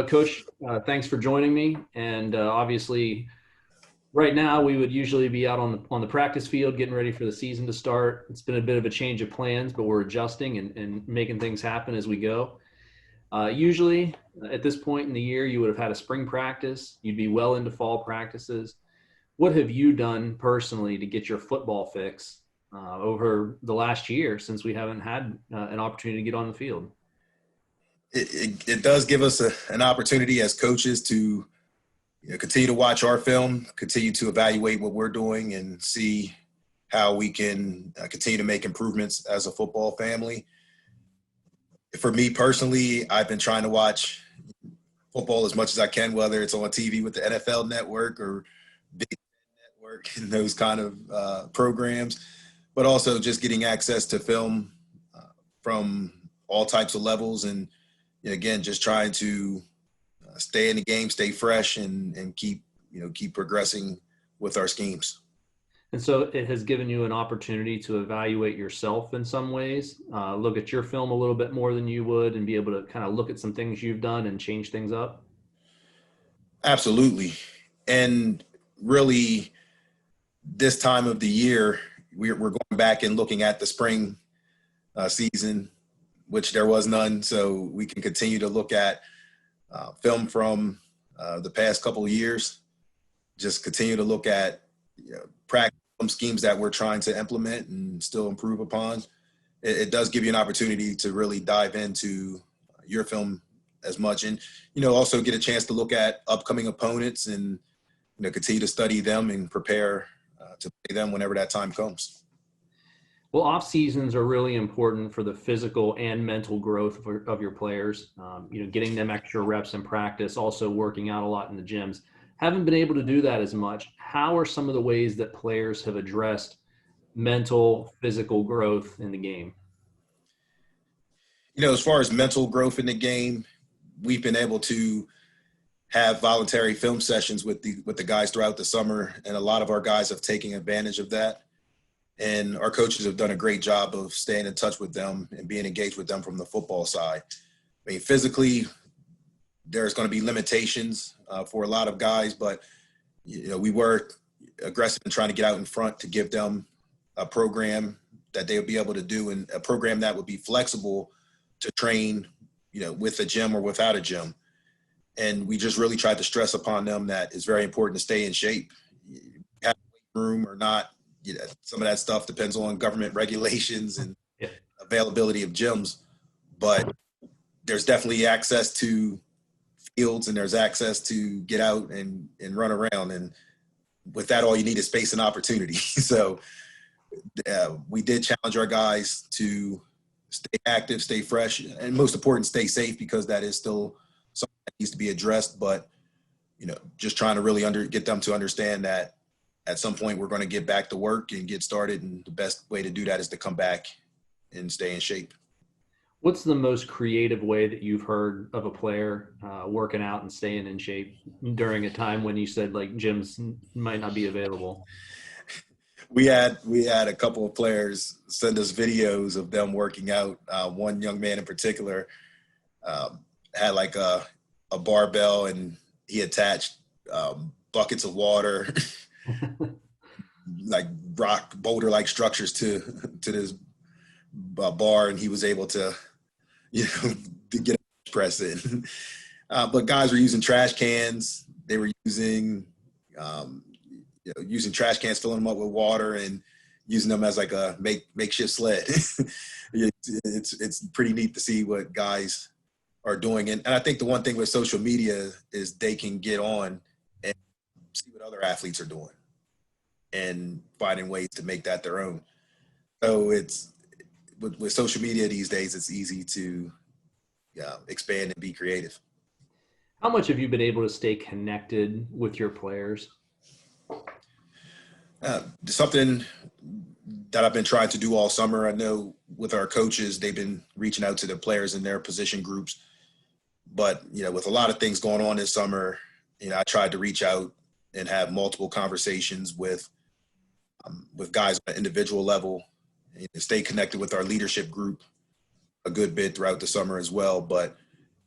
Coach, thanks for joining me. And obviously, right now we would usually be out on the practice field, getting ready for the season to start. It's been a bit of a change of plans, but we're adjusting and making things happen as we go. Usually, at this point in the year, you would have had a spring practice. You'd be well into fall practices. What have you done personally to get your football fix over the last year since we haven't had an opportunity to get on the field? It does give us an opportunity as coaches to continue to watch our film, continue to evaluate what we're doing, and see how we can continue to make improvements as a football family. For me personally, I've been trying to watch football as much as I can, whether it's on TV with the NFL Network or Big Ten Network and those kind of programs, but also just getting access to film from all types of levels, and again, just trying to stay in the game, stay fresh, and keep progressing with our schemes. And so it has given you an opportunity to evaluate yourself in some ways, look at your film a little bit more than you would, and be able to kind of look at some things you've done and change things up. Absolutely. And really, this time of the year, we're going back and looking at the spring season, which there was none. So we can continue to look at film from the past couple of years, just continue to look at practice schemes that we're trying to implement and still improve upon. It does give you an opportunity to really dive into your film as much, and also get a chance to look at upcoming opponents and continue to study them and prepare to play them whenever that time comes. Well, off seasons are really important for the physical and mental growth of your players. Getting them extra reps in practice, also working out a lot in the gyms. Haven't been able to do that as much. How are some of the ways that players have addressed mental, physical growth in the game? As far as mental growth in the game, we've been able to have voluntary film sessions with the guys throughout the summer, and a lot of our guys have taken advantage of that. And our coaches have done a great job of staying in touch with them and being engaged with them from the football side. I mean, physically, there's going to be limitations for a lot of guys, but we were aggressive in trying to get out in front to give them a program that they would be able to do, and a program that would be flexible to train, with a gym or without a gym. And we just really tried to stress upon them that it's very important to stay in shape. Have a weight room or not, some of that stuff depends on government regulations and availability of gyms, but there's definitely access to fields, and there's access to get out and run around. And with that, all you need is space and opportunity. So we did challenge our guys to stay active, stay fresh, and most important, stay safe, because that is still something that needs to be addressed. But, just trying to really get them to understand that at some point we're going to get back to work and get started. And the best way to do that is to come back and stay in shape. What's the most creative way that you've heard of a player working out and staying in shape during a time when you said like gyms might not be available? We had a couple of players send us videos of them working out. One young man in particular had like a barbell, and he attached buckets of water, like rock boulder like structures to this bar, and he was able to to get a press in. But guys were using trash cans. They were using using trash cans, filling them up with water, and using them as like a makeshift sled. It's pretty neat to see what guys are doing. And I think the one thing with social media is they can get on and see what other athletes are doing and finding ways to make that their own. So it's with social media these days, it's easy to expand and be creative. How much have you been able to stay connected with your players? Something that I've been trying to do all summer. I know with our coaches, they've been reaching out to the players in their position groups. But, with a lot of things going on this summer, I tried to reach out and have multiple conversations with guys on an individual level, and stay connected with our leadership group a good bit throughout the summer as well. But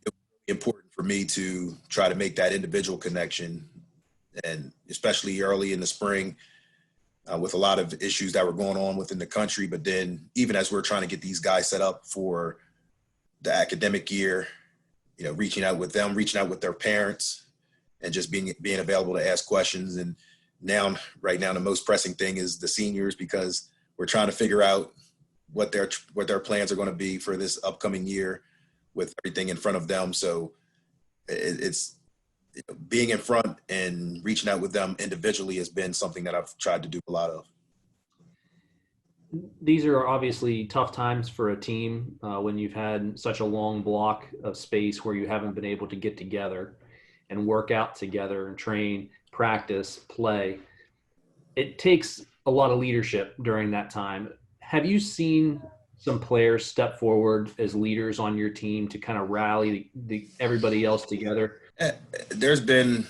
it was important for me to try to make that individual connection, and especially early in the spring with a lot of issues that were going on within the country. But then even as we're trying to get these guys set up for the academic year, reaching out with them, reaching out with their parents, and just being available to ask questions. And right now, the most pressing thing is the seniors, because we're trying to figure out what their plans are going to be for this upcoming year with everything in front of them. So it's being in front and reaching out with them individually has been something that I've tried to do a lot of. These are obviously tough times for a team when you've had such a long block of space where you haven't been able to get together and work out together and train, practice, play. It takes a lot of leadership during that time. Have you seen some players step forward as leaders on your team to kind of rally everybody else together? There's been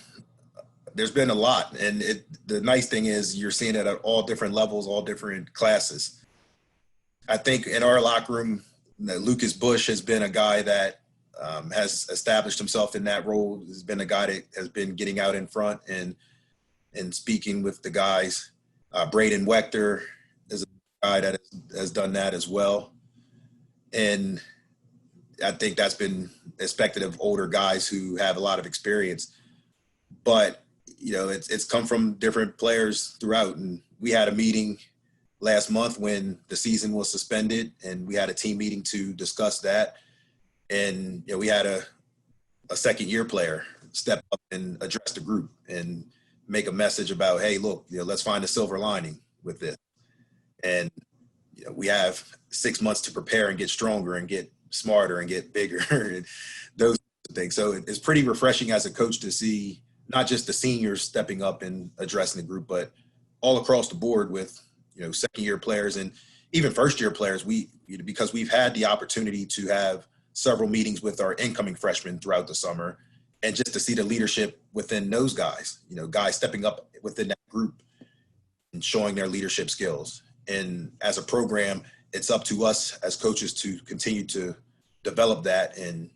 a lot, and the nice thing is you're seeing it at all different levels, all different classes. I think in our locker room, Lucas Bush has been a guy that has established himself in that role. Has been a guy that has been getting out in front and speaking with the guys. Braden Wechter is a guy that has done that as well, and I think that's been expected of older guys who have a lot of experience. But it's come from different players throughout. And we had a meeting last month when the season was suspended, and we had a team meeting to discuss that. And we had a second-year player step up and address the group and make a message about, hey, look, let's find a silver lining with this. And we have 6 months to prepare and get stronger and get smarter and get bigger and those things. So it's pretty refreshing as a coach to see not just the seniors stepping up and addressing the group, but all across the board with, second-year players and even first-year players. Because we've had the opportunity to have several meetings with our incoming freshmen throughout the summer, and just to see the leadership within those guys, guys stepping up within that group and showing their leadership skills. And as a program, it's up to us as coaches to continue to develop that and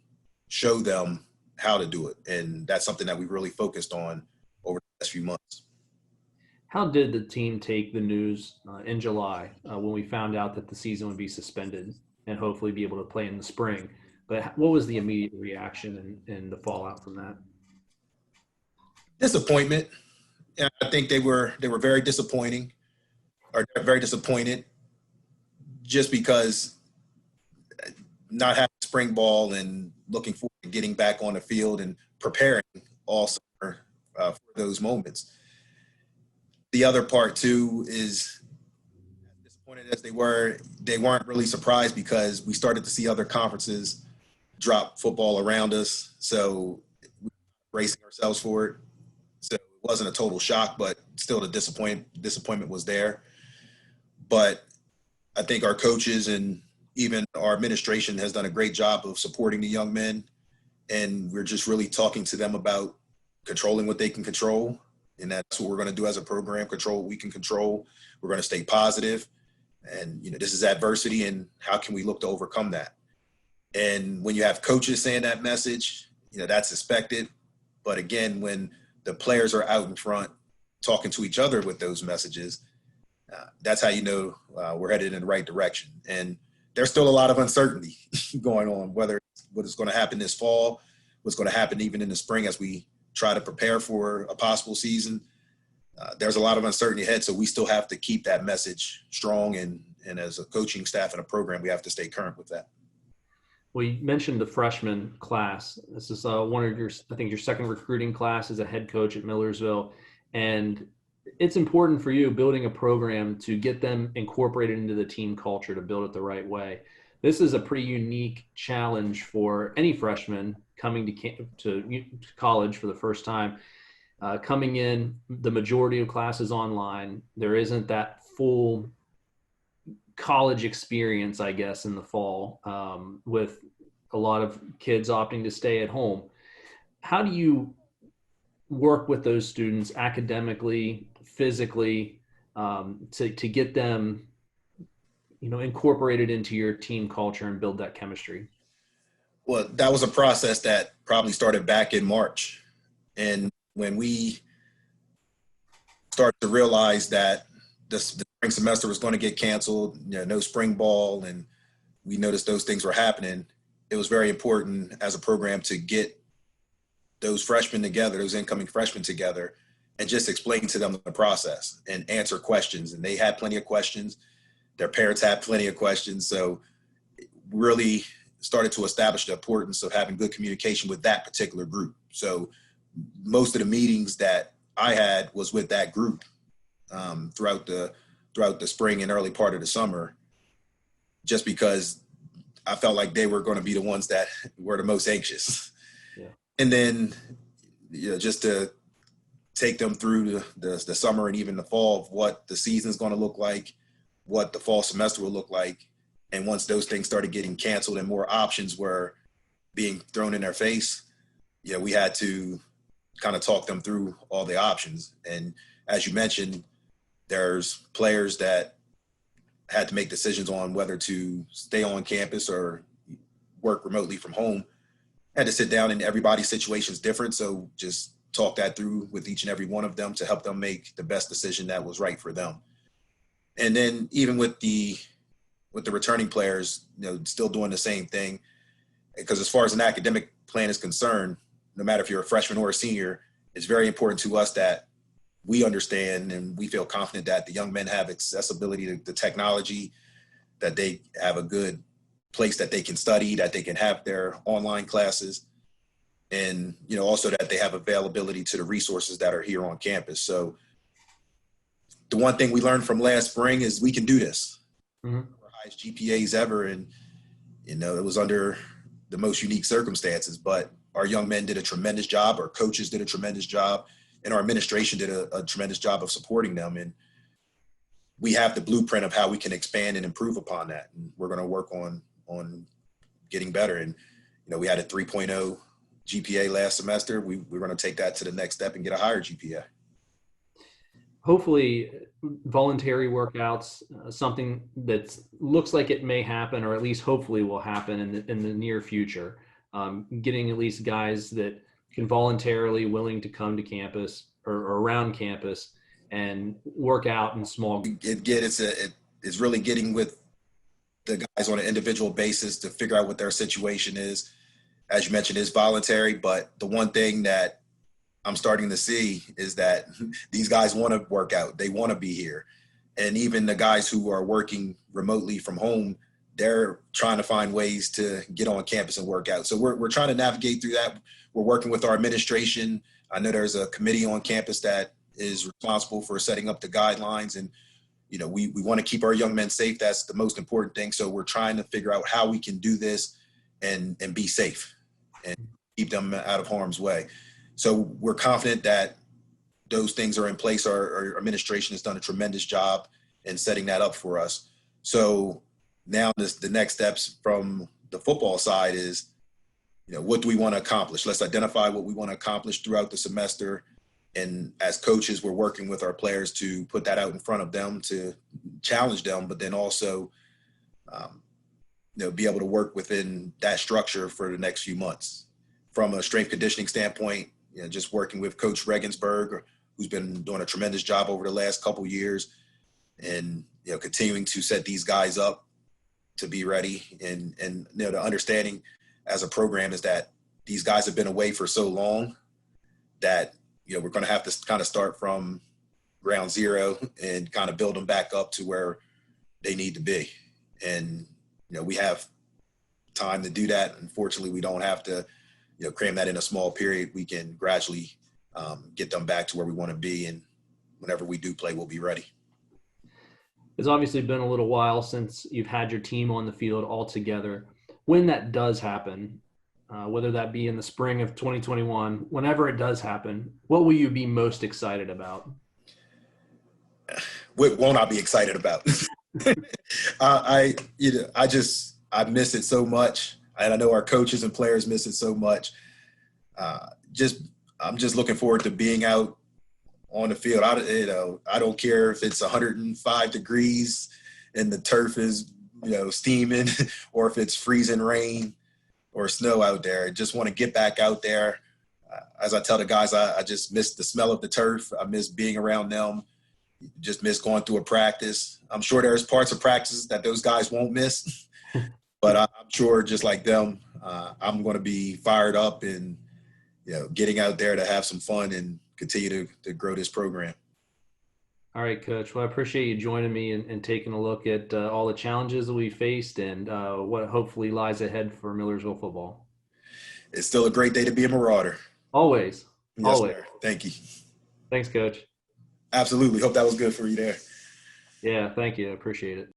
show them how to do it. And that's something that we've really focused on over the last few months. How did the team take the news in July when we found out that the season would be suspended and hopefully be able to play in the spring? But what was the immediate reaction and the fallout from that? Disappointment. And I think they were very disappointed just because not having spring ball and looking forward to getting back on the field and preparing all summer for those moments. The other part too is, as disappointed as they weren't really surprised, because we started to see other conferences drop football around us. So we were bracing ourselves for it. So it wasn't a total shock, but still the disappointment was there. But I think our coaches and even our administration has done a great job of supporting the young men. And we're just really talking to them about controlling what they can control. And that's what we're going to do as a program, control what we can control. We're going to stay positive. And, this is adversity, and how can we look to overcome that? And when you have coaches saying that message, that's expected. But again, when the players are out in front talking to each other with those messages, that's how we're headed in the right direction. And there's still a lot of uncertainty going on, whether what is going to happen this fall, what's going to happen even in the spring as we try to prepare for a possible season. There's a lot of uncertainty ahead, so we still have to keep that message strong. And as a coaching staff and a program, we have to stay current with that. Well, you mentioned the freshman class. This is one of your second recruiting class as a head coach at Millersville. And it's important for you building a program to get them incorporated into the team culture to build it the right way. This is a pretty unique challenge for any freshman coming to college for the first time. Coming in, the majority of classes online. There isn't that full college experience, I guess, in the fall, with a lot of kids opting to stay at home. How do you work with those students academically, physically, to get them, incorporated into your team culture and build that chemistry? Well, that was a process that probably started back in March. And when we started to realize that the spring semester was going to get canceled, no spring ball, and we noticed those things were happening, it was very important as a program to get those freshmen together, those incoming freshmen together, and just explain to them the process and answer questions. And they had plenty of questions. Their parents had plenty of questions. So really started to establish the importance of having good communication with that particular group. So most of the meetings that I had was with that group throughout the spring and early part of the summer, just because I felt like they were going to be the ones that were the most anxious. Yeah. And then, just to take them through the summer and even the fall of what the season is going to look like, what the fall semester will look like. And once those things started getting canceled and more options were being thrown in their face, we had to kind of talk them through all the options. And as you mentioned, there's players that had to make decisions on whether to stay on campus or work remotely from home. Had to sit down, and everybody's situation is different. So just talk that through with each and every one of them to help them make the best decision that was right for them. And then even with the returning players, still doing the same thing, because as far as an academic plan is concerned, no matter if you're a freshman or a senior, it's very important to us that we understand and we feel confident that the young men have accessibility to the technology, that they have a good place that they can study, that they can have their online classes, and also that they have availability to the resources that are here on campus. So the one thing we learned from last spring is we can do this. Mm-hmm. Our highest GPAs ever, and it was under the most unique circumstances, but our young men did a tremendous job, our coaches did a tremendous job, and our administration did a tremendous job of supporting them. And we have the blueprint of how we can expand and improve upon that. And we're going to work on getting better. And, we had a 3.0 GPA last semester. We're going to take that to the next step and get a higher GPA. Hopefully voluntary workouts, something that looks like it may happen, or at least hopefully will happen in the near future. Getting at least guys that can voluntarily willing to come to campus or around campus and work out in small. It's really getting with the guys on an individual basis to figure out what their situation is. As you mentioned, it's voluntary, but the one thing that I'm starting to see is that these guys want to work out. They want to be here. And even the guys who are working remotely from home, they're trying to find ways to get on campus and work out. So we're trying to navigate through that. We're working with our administration. I know there's a committee on campus that is responsible for setting up the guidelines. And, we want to keep our young men safe. That's the most important thing. So we're trying to figure out how we can do this and be safe and keep them out of harm's way. So we're confident that those things are in place. Our administration has done a tremendous job in setting that up for us. So now the next steps from the football side is, what do we want to accomplish? Let's identify what we want to accomplish throughout the semester. And as coaches, we're working with our players to put that out in front of them, to challenge them, but then also, be able to work within that structure for the next few months. From a strength conditioning standpoint, just working with Coach Regensburg, who's been doing a tremendous job over the last couple years, and continuing to set these guys up to be ready. And the understanding as a program is that these guys have been away for so long that we're going to have to kind of start from ground zero and kind of build them back up to where they need to be. And we have time to do that. Unfortunately, we don't have to cram that in a small period. We can gradually get them back to where we want to be, and whenever we do play, we'll be ready. It's obviously been a little while since you've had your team on the field all together. When that does happen, whether that be in the spring of 2021, whenever it does happen, what will you be most excited about? What won't I be excited about? I miss it so much, and I know our coaches and players miss it so much. I'm just looking forward to being out on the field. I don't care if it's 105 degrees and the turf is steaming, or if it's freezing rain. or snow out there. I just want to get back out there. As I tell the guys, I just miss the smell of the turf. I miss being around them. Just miss going through a practice. I'm sure there's parts of practice that those guys won't miss, but I'm sure just like them, I'm going to be fired up and, getting out there to have some fun and continue to grow this program. All right, Coach. Well, I appreciate you joining me and taking a look at all the challenges that we faced and what hopefully lies ahead for Millersville football. It's still a great day to be a Marauder. Always. Yes, Always. sir. Thank you. Thanks, Coach. Absolutely. Hope that was good for you there. Yeah, thank you. I appreciate it.